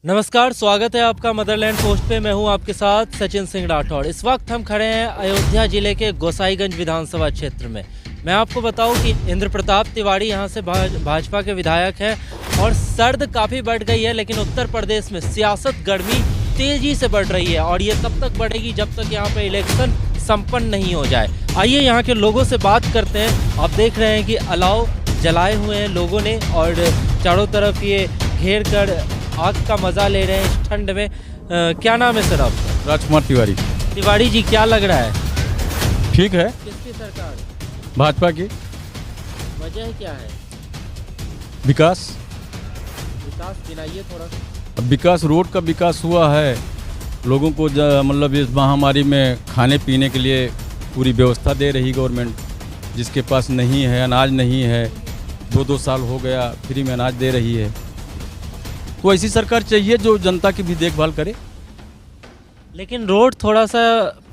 नमस्कार, स्वागत है आपका मदरलैंड पोस्ट पे। मैं हूं आपके साथ सचिन सिंह राठौड़। इस वक्त हम खड़े हैं अयोध्या जिले के गोसाईगंज विधानसभा क्षेत्र में। मैं आपको बताऊं कि इंद्र प्रताप तिवारी यहां से भाजपा के विधायक हैं और सर्द काफ़ी बढ़ गई है, लेकिन उत्तर प्रदेश में सियासत गर्मी तेज़ी से बढ़ रही है और ये तब तक बढ़ेगी जब तक यहाँ पर इलेक्शन संपन्न नहीं हो जाए। आइए यहाँ के लोगों से बात करते हैं। आप देख रहे हैं कि अलाव जलाए हुए हैं लोगों ने और चारों तरफ ये घेर कर आग का मजा ले रहे हैं इस ठंड में। क्या नाम है सर आपका? राजकुमार तिवारी। तिवारी जी, क्या लग रहा है? ठीक है। किसकी सरकार? भाजपा की। वजह क्या है? विकास गिनाइए थोड़ा। अब विकास, रोड का विकास हुआ है। लोगों को मतलब इस महामारी में खाने पीने के लिए पूरी व्यवस्था दे रही गवर्नमेंट। जिसके पास नहीं है, अनाज नहीं है, 2-2 साल हो गया फ्री में अनाज दे रही है। तो ऐसी सरकार चाहिए जो जनता की भी देखभाल करे। लेकिन रोड थोड़ा सा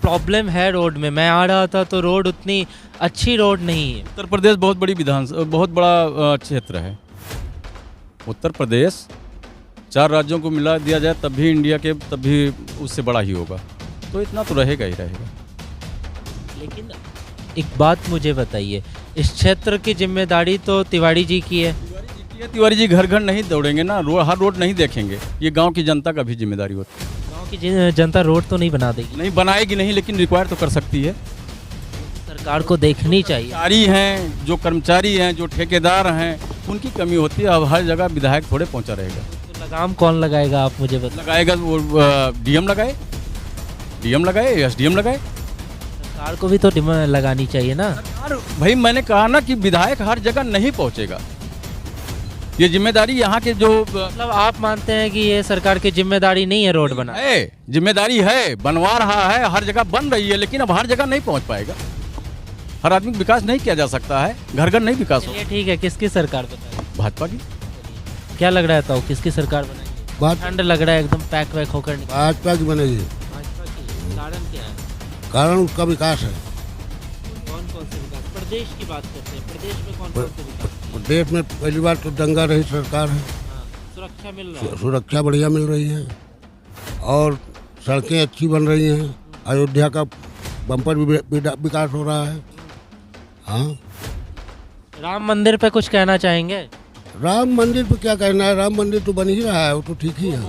प्रॉब्लम है रोड में। मैं आ रहा था तो रोड उतनी अच्छी रोड नहीं है। उत्तर प्रदेश बहुत बड़ा क्षेत्र है। उत्तर प्रदेश 4 राज्यों को मिला दिया जाए तब भी उससे बड़ा ही होगा। तो इतना तो रहेगा ही रहेगा। लेकिन एक बात मुझे बताइए, इस क्षेत्र की जिम्मेदारी तो तिवारी जी की है। तिवारी जी घर घर नहीं दौड़ेंगे ना, हर रोड नहीं देखेंगे। ये गांव की जनता का भी जिम्मेदारी होती है। गांव की जनता रोड तो नहीं बना देगी? नहीं बनाएगी नहीं, लेकिन रिक्वायर तो कर सकती है। सरकार को देखनी चाहिए। जो कर्मचारी हैं, जो ठेकेदार हैं, उनकी कमी होती है। अब हर जगह विधायक थोड़े पहुंचा रहेगा। तो लगाम कौन लगाएगा, आप मुझे बताइए। लगाएगा वो डीएम लगाए, एसडीएम लगाए। सरकार को भी तो लगानी चाहिए ना। भाई मैंने कहा ना कि विधायक हर जगह नहीं पहुंचेगा। ये जिम्मेदारी यहाँ के जो मतलब आप मानते हैं कि ये सरकार की जिम्मेदारी नहीं है रोड बना? है, जिम्मेदारी है, बनवा रहा है, हर जगह बन रही है, लेकिन अब हर जगह नहीं पहुँच पाएगा। हर आदमी का विकास नहीं किया जा सकता है, घर घर नहीं विकास होगा। ठीक है, किसकी सरकार बताइए? भाजपा की। क्या लग रहा है तो किसकी सरकार बनेगी? ठंड लग रहा है, एकदम पैक वैक होकर। भाजपा की बनेगी। भाजपा की कारण क्या है? कारण उसका विकास है। कौन कौन से विकास? प्रदेश की बात करते हैं। प्रदेश में कौन कौन से विकास? देश में पहली बार तो दंगा रही सरकार है। सुरक्षा मिल रहा है। सुरक्षा बढ़िया मिल रही है और सड़कें अच्छी बन रही हैं। अयोध्या का बम्पर विकास हो रहा है। हाँ। राम मंदिर पे कुछ कहना चाहेंगे? राम मंदिर पे क्या कहना है, राम मंदिर तो बन ही रहा है, वो तो ठीक ही है।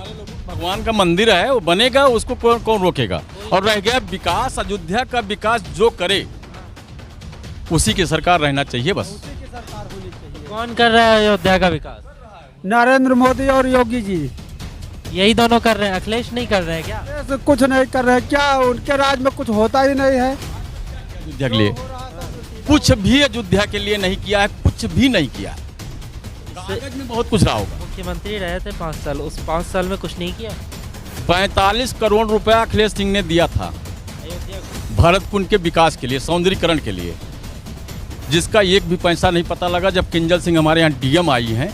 भगवान का मंदिर है, वो बनेगा, उसको कौन रोकेगा। और रह गया विकास, अयोध्या का विकास जो करे उसी की सरकार रहना चाहिए बस। कौन कर रहा है अयोध्या का विकास? नरेंद्र मोदी और योगी जी। यही दोनों कर रहे हैं, अखिलेश नहीं कर रहे हैं क्या? ऐसे कुछ नहीं कर रहे। क्या उनके राज में कुछ होता ही नहीं है? अयोध्या के लिए कुछ भी अयोध्या के लिए नहीं किया है, कुछ भी नहीं किया। कागज में बहुत कुछ रहा होगा। मुख्यमंत्री रहे थे 5 साल, उस 5 साल में कुछ नहीं किया। 45 करोड़ रुपया अखिलेश सिंह ने दिया था भरतकुंड के विकास के लिए, सौंदर्यीकरण के लिए, जिसका एक भी पैसा नहीं पता लगा। जब किंजल सिंह हमारे यहाँ डीएम आई हैं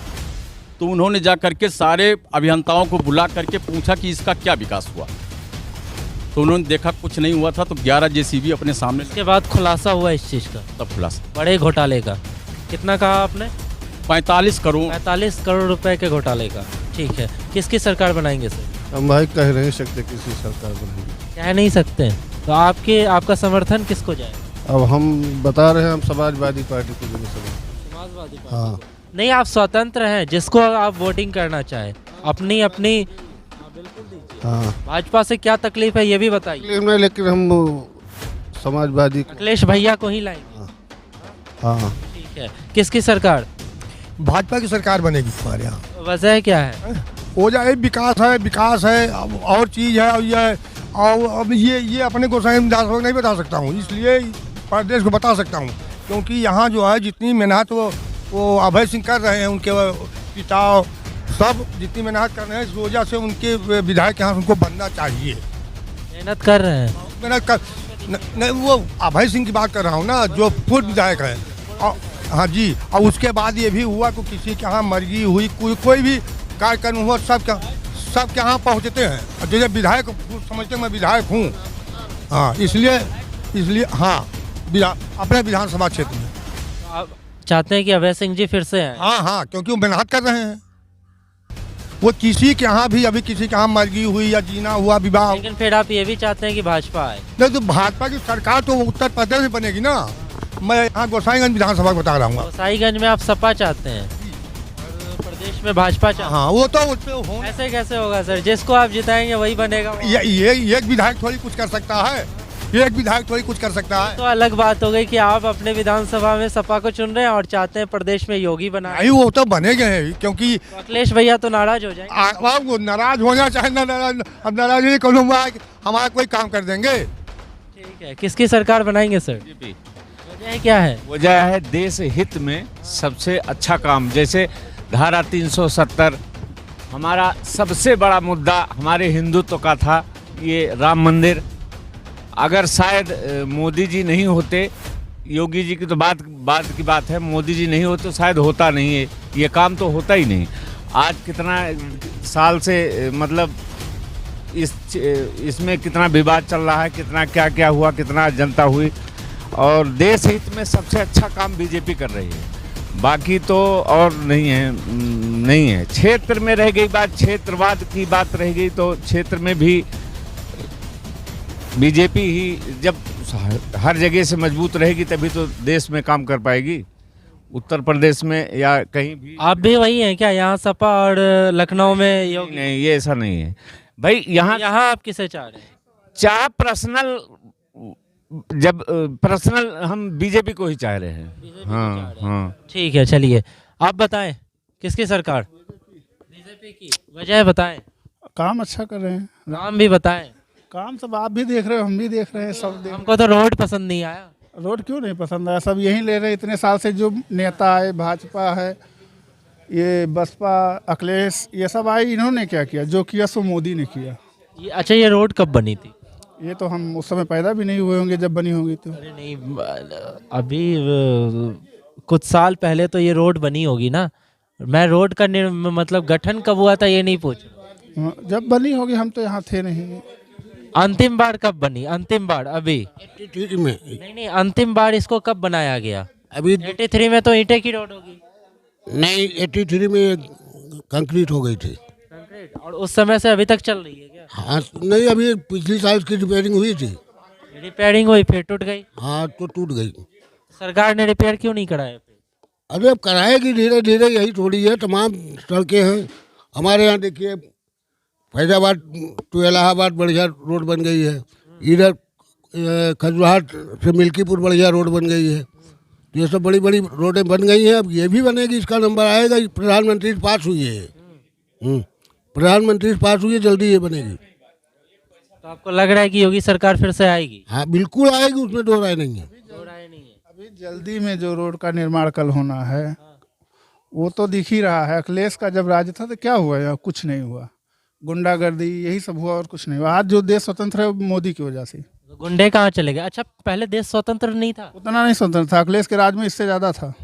तो उन्होंने जा करके सारे अभियंताओं को बुला करके पूछा कि इसका क्या विकास हुआ। तो उन्होंने देखा कुछ नहीं हुआ था, तो 11 जेसीबी अपने सामने। इसके बाद खुलासा हुआ इस चीज़ का, तब खुलासा। बड़े घोटाले का। कितना कहा आपने? 45 करोड़ रुपए के घोटाले का। ठीक है, किसकी सरकार बनाएंगे सर? हम भाई कह नहीं सकते किसी सरकार बनेगी। कह नहीं सकते, तो आपका समर्थन किसको जाए? अब हम बता रहे हैं, हम समाजवादी पार्टी को देंगे। समाजवादी पार्टी। हाँ। नहीं, आप स्वतंत्र हैं, जिसको आप वोटिंग करना चाहें। अपनी हाँ। भाजपा से क्या तकलीफ है ये भी बताइए। नहीं, लेकिन हम समाजवादी अखिलेश भैया को ही लाएंगे। हाँ। ठीक है, किसकी सरकार? भाजपा की सरकार बनेगी हमारे यहाँ। वजह क्या है? हो जाए विकास है और चीज़ है। और अब ये अपने गोसाई विधानसभा नहीं बता सकता हूँ, इसलिए प्रदेश को बता सकता हूँ। क्योंकि यहाँ जो है जितनी मेहनत वो अभय सिंह कर रहे हैं, उनके पिता सब जितनी मेहनत कर रहे हैं, इस वजह से उनके विधायक यहाँ उनको बनना चाहिए। मेहनत कर रहे हैं। मेहनत कर नहीं, वो अभय सिंह की बात कर रहा हूँ ना, जो पूर्व विधायक है। हाँ जी। और उसके बाद ये भी हुआ कि किसी के यहाँ मर्जी हुई, कोई भी कार्यक्रम हुआ, सब के यहाँ पहुँचते हैं। जैसे विधायक समझते मैं विधायक हूँ। हाँ, इसलिए हाँ, अपने विधानसभा क्षेत्र में आप चाहते हैं कि अभय सिंह जी फिर से आए? हाँ, क्योंकि वो मेहनत कर रहे हैं। वो किसी के यहाँ भी, अभी किसी के यहाँ मरगी हुई या जीना हुआ, विवाह, लेकिन फिर आप ये भी चाहते हैं कि भाजपा आए। नहीं तो भाजपा की सरकार तो उत्तर प्रदेश में बनेगी ना। मैं यहाँ गोसाईगंज विधानसभा बता रहा हूँ। गोसाईगंज में आप सपा चाहते हैं और प्रदेश में भाजपा चाहते हाँ, वो तो उसमें हो, हैं। ऐसे कैसे होगा सर? जिसको आप जिताएंगे वही बनेगा। ये एक विधायक थोड़ी कुछ कर सकता है, एक विधायक थोड़ी कुछ कर सकता है। तो अलग बात हो गई कि आप अपने विधानसभा में सपा को चुन रहे हैं और चाहते हैं प्रदेश में योगी बनाए। नहीं, वो तो बनेगे हैं, क्योंकि तो अखिलेश भैया तो नाराज हो जाएंगे। वो नाराज होना चाहे ना नाराज, अब नाराज नहीं करूँगा, हमारा कोई काम कर देंगे। ठीक है, किसकी सरकार बनाएंगे सर? वजह क्या है? वजह है देश हित में सबसे अच्छा काम। जैसे धारा 370, हमारा सबसे बड़ा मुद्दा हमारे हिंदुत्व का था, ये राम मंदिर। अगर शायद मोदी जी नहीं होते, योगी जी की तो बात की बात है, मोदी जी नहीं होते तो शायद होता नहीं है, ये काम तो होता ही नहीं। आज कितना साल से मतलब इसमें कितना विवाद चल रहा है, कितना क्या क्या हुआ, कितना जनता हुई, और देश हित में सबसे अच्छा काम बीजेपी कर रही है। बाकी तो और नहीं है। क्षेत्र में रह गई बात, क्षेत्रवाद की बात रह गई, तो क्षेत्र में भी बीजेपी ही जब हर जगह से मजबूत रहेगी तभी तो देश में काम कर पाएगी। उत्तर प्रदेश में या कहीं भी। आप भी वही हैं क्या? यहाँ सपा और लखनऊ में योगी? नहीं, ये ऐसा नहीं है भाई। यहाँ आप किसे चाह रहे हैं? चाह पर्सनल, जब पर्सनल हम बीजेपी को ही चाह रहे हैं। हाँ हाँ, ठीक है, चलिए आप बताएं किसकी सरकार? बीजेपी की। वजह बताएं। काम अच्छा कर रहे हैं। नाम भी बताएं। काम सब आप भी देख रहे हो, हम भी देख रहे हैं, सब देख। हमको तो रोड पसंद नहीं आया। रोड क्यों नहीं पसंद आया? सब यही ले रहे हैं इतने साल से। जो नेता आए, भाजपा है, ये बसपा, अखिलेश, ये सब आए, इन्होंने क्या किया? जो किया सो मोदी ने किया। अच्छा, ये रोड कब बनी थी? ये तो हम उस समय पैदा भी नहीं हुए होंगे जब बनी होगी तो। अरे नहीं, अभी कुछ साल पहले तो ये रोड बनी होगी ना। मैं रोड का मतलब गठन कब हुआ था ये नहीं पूछ रहा। जब बनी होगी, हम तो यहाँ थे नहीं। अंतिम बार कब बनी? अंतिम बार अभी 83 में। नहीं, अंतिम बार इसको कब बनाया गया? अभी 83 में तो ईंटे की रोड होगी। नहीं, 83 में कंक्रीट हो गई थी। कंक्रीट, और उस समय से अभी तक चल रही है क्या? हाँ, नहीं, अभी पिछली साल इसकी रिपेयरिंग हुई थी। रिपेयरिंग हुई फिर टूट गई। हाँ, तो टूट गई। सरकार ने रिपेयर क्यों नहीं कराया फिर? अरे अब कराएगी धीरे धीरे, यही थोड़ी है। तमाम सड़कें हैं हमारे यहाँ। देखिए, फैजाबाद टू इलाहाबाद बढ़िया रोड बन गई है। इधर खजुराहोट से मिल्कीपुर बढ़िया रोड बन गई है। ये सब बड़ी बड़ी रोडें बन गई हैं। अब ये भी बनेगी, इसका नंबर आएगा। प्रधानमंत्री से पास हुई है, प्रधानमंत्री से पास हुई है, जल्दी ये बनेगी। तो आपको लग रहा है कि योगी सरकार फिर से आएगी? हाँ, बिल्कुल आएगी, उसमें दो राय नहीं है। दो राय नहीं है। अभी जल्दी में जो रोड का निर्माण कल होना है वो तो दिख ही रहा है। अखिलेश का जब राज था तो क्या हुआ? यहाँ कुछ नहीं हुआ, गुंडागर्दी यही सब हुआ और कुछ नहीं हुआ। आज जो देश स्वतंत्र है वो मोदी की वजह से। तो गुंडे कहाँ चले गए? अच्छा, पहले देश स्वतंत्र नहीं था? उतना नहीं स्वतंत्र था, अखिलेश के राज में इससे ज़्यादा था।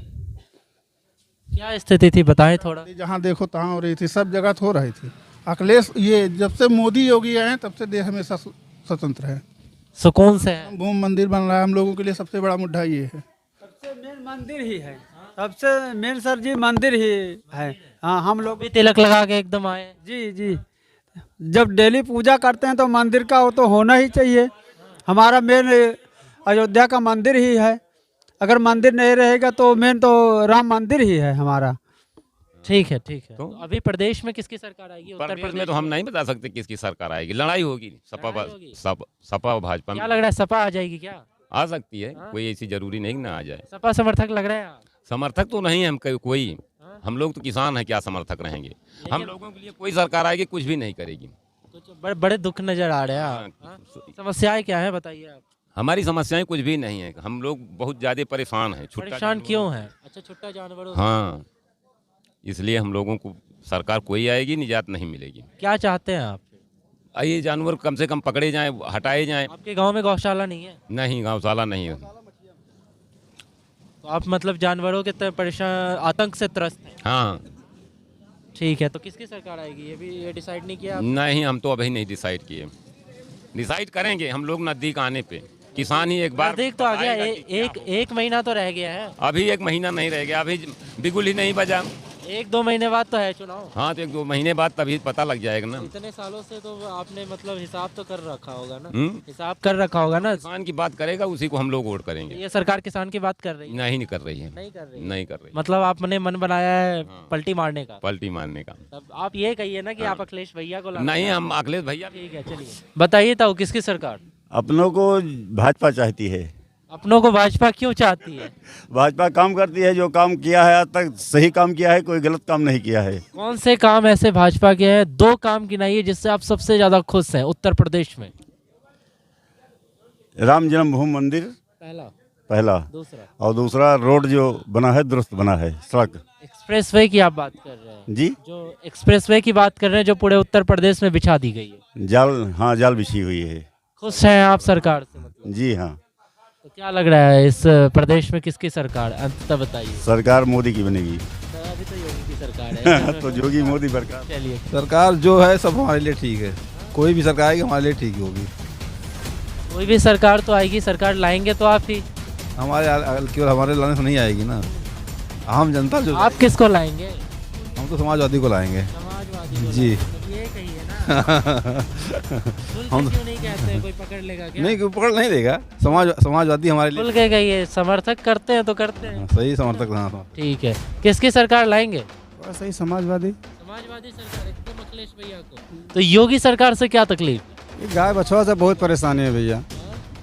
क्या स्थिति थी बताएं थोड़ा। जहाँ देखो तहाँ हो रही थी, सब जगह हो रही थी। अखिलेश, ये जब से मोदी योगी आए हैं तब से देश हमेशा स्वतंत्र है। सुकून से है। भूमि मंदिर बन रहा है, हम लोगों के लिए सबसे बड़ा मुद्दा ये है। सबसे मेन मंदिर ही है, सबसे मेन सर जी मंदिर ही है। हाँ, हम लोग भी तिलक लगा के एकदम आए। जी जी, जब डेली पूजा करते हैं तो मंदिर का वो तो होना ही चाहिए। हमारा मेन अयोध्या का मंदिर ही है। अगर मंदिर नहीं रहेगा तो मेन तो राम मंदिर ही है हमारा। ठीक है, ठीक है। तो अभी प्रदेश में किसकी सरकार आएगी? उत्तर प्रदेश में तो हम नहीं बता सकते किसकी सरकार आएगी। लड़ाई होगी, सपा और भाजपा में। क्या लग रहा है, सपा आ जाएगी क्या? आ सकती है, कोई ऐसी जरूरी नहीं ना आ जाए। सपा समर्थक लग रहे हैं आप? समर्थक तो नहीं है हम कोई। हम लोग तो किसान हैं, क्या समर्थक रहेंगे? हम लोगों के लिए कोई सरकार आएगी कुछ भी नहीं करेगी। कुछ बड़े दुख नजर आ रहे हैं आप। हाँ? समस्याएं क्या है बताइए आप। हमारी समस्याएं कुछ भी नहीं है। हम लोग बहुत ज्यादा परेशान हैं। परेशान क्यों है? अच्छा, छुट्टा जानवरों से। हाँ, इसलिए हम लोगों को सरकार कोई आएगी, निजात नहीं मिलेगी। क्या चाहते हैं आप? ये जानवर कम से कम पकड़े जाएं, हटाए जाएं। आपके गांव में गौशाला नहीं है? नहीं, गौशाला नहीं है। तो आप मतलब जानवरों के परेशान, आतंक से त्रस्त हैं? हाँ। ठीक है, तो किसकी सरकार आएगी ये डिसाइड नहीं किया? नहीं, हम तो अभी नहीं डिसाइड किए। डिसाइड करेंगे हम लोग नजदीक आने पे। किसान ही एक बार नजदीक तो आ गया। एक महीना तो रह गया है। अभी 1 महीना नहीं रह गया, अभी बिगुल ही नहीं बजा। एक दो महीने बाद तो है चुनाव। हाँ तो 1-2 महीने बाद तभी पता लग जाएगा ना। इतने सालों से तो आपने मतलब हिसाब तो कर रखा होगा ना। हम्म? हिसाब कर रखा होगा ना। किसान की बात करेगा उसी को हम लोग वोट करेंगे। ये सरकार किसान की बात कर रही है? नहीं कर रही है। नहीं कर रही है। नहीं कर रही। मतलब आपने मन बनाया है हाँ। पलटी मारने का। पलटी मारने का। तब आप ये कहिए ना कि आप अखिलेश भैया को लाना नहीं, चाहते हम अखिलेश भैया। हैं। ठीक है चलिए बताइए तो किसकी सरकार? अपनों को भाजपा चाहती है। अपनों को भाजपा क्यों चाहती है? भाजपा काम करती है, जो काम किया है आज तक सही काम किया है, कोई गलत काम नहीं किया है। कौन से काम ऐसे भाजपा के हैं? 2 काम गिनाइए जिससे आप सबसे ज्यादा खुश हैं उत्तर प्रदेश में। राम जन्मभूमि मंदिर पहला, दूसरा और दूसरा रोड जो बना है दुरुस्त बना है। सड़क एक्सप्रेसवे की आप बात कर रहे हैं? जी, जो एक्सप्रेसवे की बात कर रहे हैं जो पूरे उत्तर प्रदेश में बिछा दी गई है। जाल, हाँ जाल बिछी हुई है। खुश हैं आप सरकार से मतलब? जी हाँ। तो क्या लग रहा है इस प्रदेश में किसकी सरकार अंततः बताइए? सरकार मोदी की बनेगी। अभी तो योगी की सरकार है। तो योगी मोदी सरकार। चलिए सरकार जो है सब हमारे लिए ठीक है। कोई भी सरकार आएगी हमारे लिए ठीक ही होगी। कोई भी सरकार तो आएगी, सरकार लाएंगे तो आप ही। केवल हमारे लाने से नहीं आएगी ना, आम जनता जो। आप किसको लाएंगे? हम तो समाजवादी को लाएंगे। समाजवादी को जी। लाएंगे। ये कहिए ना। हम क्यों नहीं कहते? कोई पकड़ लेगा क्या? नहीं, कोई पकड़ नहीं लेगा। समाजवादी हमारे खुल लिए के कहिए, समर्थक करते हैं तो करते हैं। सही समर्थक। हाँ, ठीक है, किसकी सरकार लाएंगे? सही समाजवादी। समाजवादी सरकार, एकदम अखिलेश भैया को। तो योगी सरकार से क्या तकलीफ? गाय बछवा से बहुत परेशानी है भैया।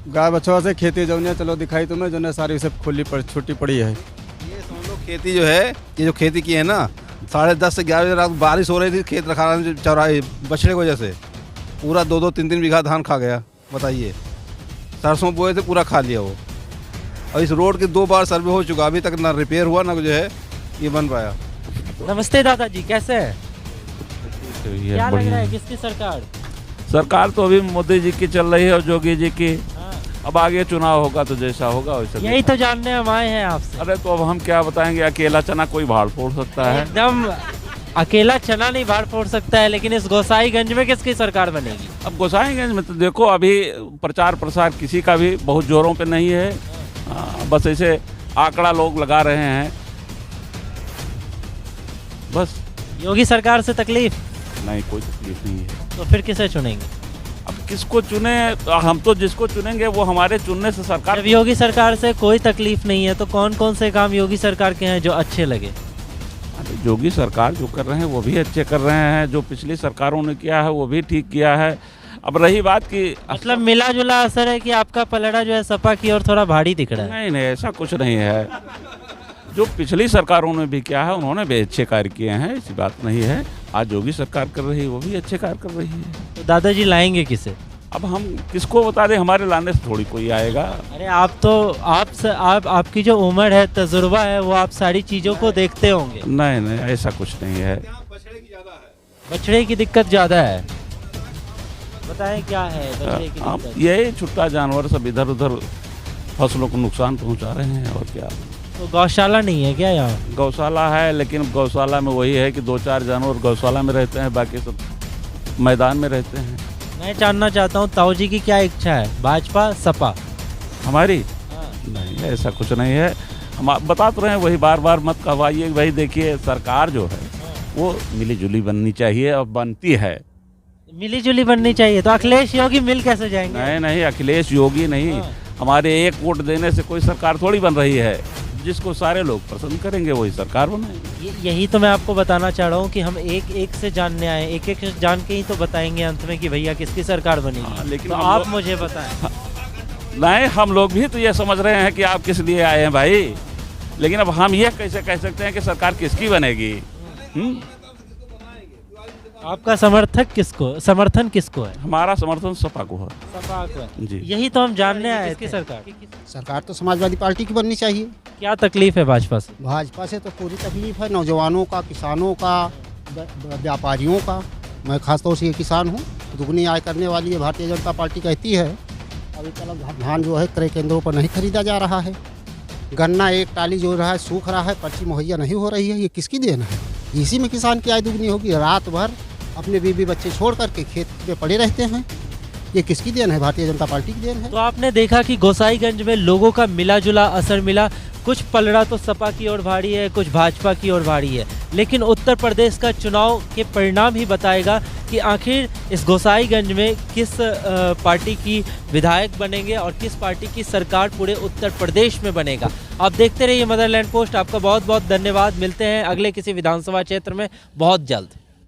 गाय बछवा से खेती जौनिया चलो दिखाई तुम्हें जो सारी सब खुली छुट्टी पड़ी है। ये समझ लो खेती जो है, ये जो खेती की है ना, 10:30 से 11 बजे रात बारिश हो रही थी, खेत रखा चौराहे बछड़े की वजह से पूरा 2-2, 3-3 बीघा धान खा गया। बताइए, सरसों बोए थे पूरा खा लिया वो। और इस रोड के 2 बार सर्वे हो चुका, अभी तक ना रिपेयर हुआ ना जो है ये बन पाया। नमस्ते दादाजी, कैसे हैं? क्या लग रहा है किसकी सरकार? सरकार तो अभी मोदी जी की चल रही है और योगी जी की। अब आगे चुनाव होगा तो जैसा होगा वैसा। यही तो जानने हम आए हैं आपसे। अरे तो अब हम क्या बताएंगे, अकेला चना कोई भाड़ फोड़ सकता है? एकदम अकेला चना नहीं भाड़ फोड़ सकता है, लेकिन इस गोसाईगंज में किसकी सरकार बनेगी? अब गोसाईगंज में तो देखो अभी प्रचार प्रसार किसी का भी बहुत जोरों पे नहीं है। बस ऐसे आंकड़ा लोग लगा रहे हैं बस। योगी सरकार से तकलीफ नहीं, कोई तकलीफ नहीं है। तो फिर किसे चुनेंगे? अब किसको चुने? हम तो जिसको चुनेंगे वो हमारे चुनने से सरकार। जब योगी सरकार से कोई तकलीफ नहीं है तो कौन कौन से काम योगी सरकार के हैं जो अच्छे लगे? योगी सरकार जो कर रहे हैं वो भी अच्छे कर रहे हैं, जो पिछली सरकारों ने किया है वो भी ठीक किया है। अब रही बात की मतलब मिला जुला असर है कि आपका पलड़ा जो है सपा की ओर थोड़ा भारी दिख रहा है? नहीं, ऐसा कुछ नहीं है। जो पिछली सरकारों ने भी किया है उन्होंने भी अच्छे कार्य किए हैं, ऐसी बात नहीं है। आज योगी सरकार कर रही है वो भी अच्छे कार्य कर रही है। तो दादाजी लाएंगे किसे? अब हम किसको बता दें, हमारे लाने से थोड़ी कोई आएगा। अरे आपकी जो उम्र है, तजुर्बा है, वो आप सारी चीजों को देखते होंगे। नहीं, ऐसा कुछ नहीं है। बछड़े की दिक्कत ज्यादा है, बताएं क्या है बछड़े की अब दिक्कत? यही छुट्टा जानवर सब इधर उधर फसलों को नुकसान पहुंचा रहे हैं और क्या। तो गौशाला नहीं है क्या यहाँ? गौशाला है, लेकिन गौशाला में वही है कि 2-4 जानवर गौशाला में रहते हैं, बाकी सब मैदान में रहते हैं। मैं जानना चाहता हूँ ताऊ जी की क्या इच्छा है, भाजपा सपा? हमारी नहीं, ऐसा कुछ नहीं है। हम बता तो रहे हैं, वही बार बार मत कहवाइए। भाई देखिए, सरकार जो है वो मिली जुली बननी चाहिए और बनती है। मिली जुली बननी चाहिए, तो अखिलेश योगी मिल कैसे जाएंगे? नहीं, अखिलेश योगी नहीं, हमारे एक वोट देने से कोई सरकार थोड़ी बन रही है। जिसको सारे लोग पसंद करेंगे वही सरकार बनाएंगे। यही तो मैं आपको बताना चाह रहा हूँ कि हम एक एक से जानने आए, एक एक से जान के ही तो बताएंगे अंत में कि भैया किसकी सरकार बनेगी। लेकिन तो आप मुझे बताएं। नहीं, हम लोग भी तो ये समझ रहे हैं कि आप किस लिए आए हैं भाई, लेकिन अब हम ये कैसे कह सकते हैं कि सरकार किसकी बनेगी? आपका समर्थन किसको है? हमारा समर्थन सपा को है। सपा को है जी। यही तो हम जानने आए थे। सरकार तो समाजवादी पार्टी की बननी चाहिए। क्या तकलीफ है भाजपा से? भाजपा से तो पूरी तकलीफ है, नौजवानों का, किसानों का, व्यापारियों का। मैं खासतौर से ये किसान हूँ। दुगनी आय करने वाली है भारतीय जनता पार्टी कहती है। अभी तक धान जो है क्रय केंद्रों पर नहीं खरीदा जा रहा है। गन्ना एक टाली जो रहा है सूख रहा है, पर्ची मुहैया नहीं हो रही है। ये किसकी देन है? इसी में किसान की आय दुगनी होगी। रात भर अपने बीवी बच्चे छोड़ करके खेत में पड़े रहते हैं। ये किसकी देन है? भारतीय जनता पार्टी की देन है। तो आपने देखा कि गोसाईगंज में लोगों का मिला जुला असर मिला। कुछ पलड़ा तो सपा की ओर भारी है, कुछ भाजपा की ओर भारी है, लेकिन उत्तर प्रदेश का चुनाव के परिणाम ही बताएगा कि आखिर इस गोसाईगंज में किस पार्टी की विधायक बनेंगे और किस पार्टी की सरकार पूरे उत्तर प्रदेश में बनेगा। आप देखते रहिए मदरलैंड पोस्ट। आपका बहुत बहुत धन्यवाद। मिलते हैं अगले किसी विधानसभा क्षेत्र में बहुत जल्द।